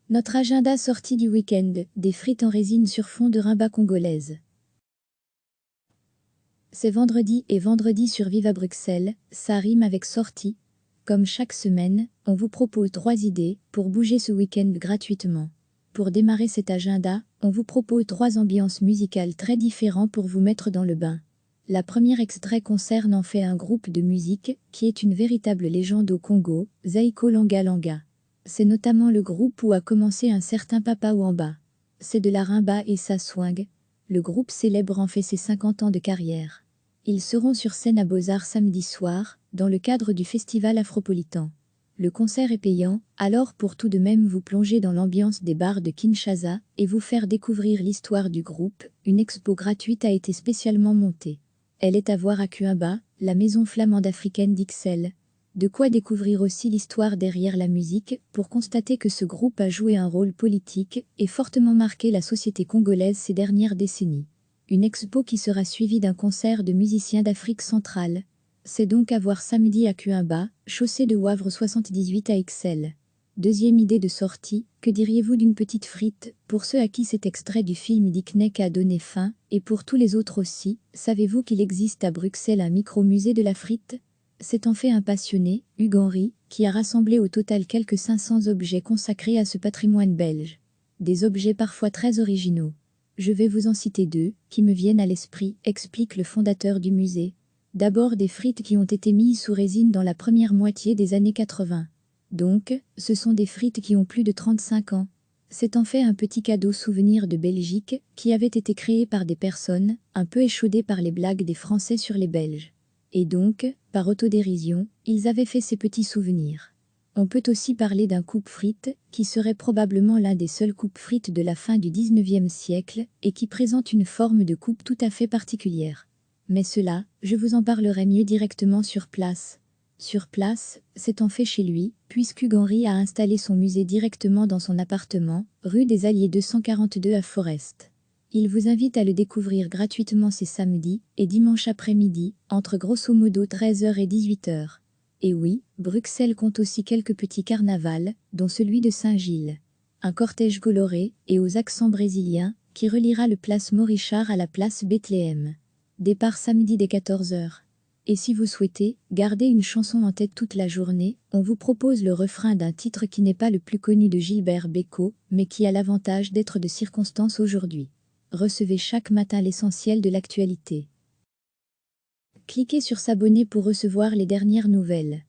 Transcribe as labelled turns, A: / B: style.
A: Notre agenda sortie du week-end, des frites en résine sur fond de rimba congolaise. C'est vendredi et vendredi sur Vive à Bruxelles, ça rime avec sortie. Comme chaque semaine, on vous propose 3 idées pour bouger ce week-end gratuitement. Pour démarrer cet agenda, on vous propose 3 ambiances musicales très différentes pour vous mettre dans le bain. La première extrait concerne en fait un groupe de musique qui est une véritable légende au Congo, Zaiko Langa Langa. C'est notamment le groupe où a commencé un certain Papa Wamba. C'est de la rimba et ça swing. Le groupe célèbre en fait ses 50 ans de carrière. Ils seront sur scène à Beaux-Arts samedi soir, dans le cadre du festival Afropolitan. Le concert est payant, alors pour tout de même vous plonger dans l'ambiance des bars de Kinshasa et vous faire découvrir l'histoire du groupe, une expo gratuite a été spécialement montée. Elle est à voir à Cuimba, la maison flamande africaine d'Ixelles. De quoi découvrir aussi l'histoire derrière la musique, pour constater que ce groupe a joué un rôle politique et fortement marqué la société congolaise ces dernières décennies. Une expo qui sera suivie d'un concert de musiciens d'Afrique centrale. C'est donc à voir samedi à Cuimba, chaussée de Wavre 78 à Ixelles. Deuxième idée de sortie, que diriez-vous d'une petite frite, pour ceux à qui cet extrait du film Dickneck a donné faim, et pour tous les autres aussi, savez-vous qu'il existe à Bruxelles un micro-musée de la frite ? C'est en fait un passionné, Hugues Henry, qui a rassemblé au total quelques 500 objets consacrés à ce patrimoine belge. Des objets parfois très originaux. Je vais vous en citer 2, qui me viennent à l'esprit, explique le fondateur du musée. D'abord des frites qui ont été mises sous résine dans la première moitié des années 80. Donc, ce sont des frites qui ont plus de 35 ans. C'est en fait un petit cadeau souvenir de Belgique, qui avait été créé par des personnes, un peu échaudées par les blagues des Français sur les Belges. Et donc, par autodérision, ils avaient fait ces petits souvenirs. On peut aussi parler d'un coupe-frites, qui serait probablement l'un des seuls coupe-frites de la fin du 19e siècle, et qui présente une forme de coupe tout à fait particulière. Mais cela, je vous en parlerai mieux directement sur place. Sur place, c'est en fait chez lui, puisque Hugues Henry a installé son musée directement dans son appartement, rue des Alliés 242 à Forest. Il vous invite à le découvrir gratuitement ces samedis et dimanche après-midi, entre grosso modo 13h et 18h. Et oui, Bruxelles compte aussi quelques petits carnavals, dont celui de Saint-Gilles. Un cortège coloré et aux accents brésiliens, qui reliera le place Morichard à la place Bethléem. Départ samedi dès 14h. Et si vous souhaitez garder une chanson en tête toute la journée, on vous propose le refrain d'un titre qui n'est pas le plus connu de Gilbert Bécaud, mais qui a l'avantage d'être de circonstance aujourd'hui. Recevez chaque matin l'essentiel de l'actualité. Cliquez sur s'abonner pour recevoir les dernières nouvelles.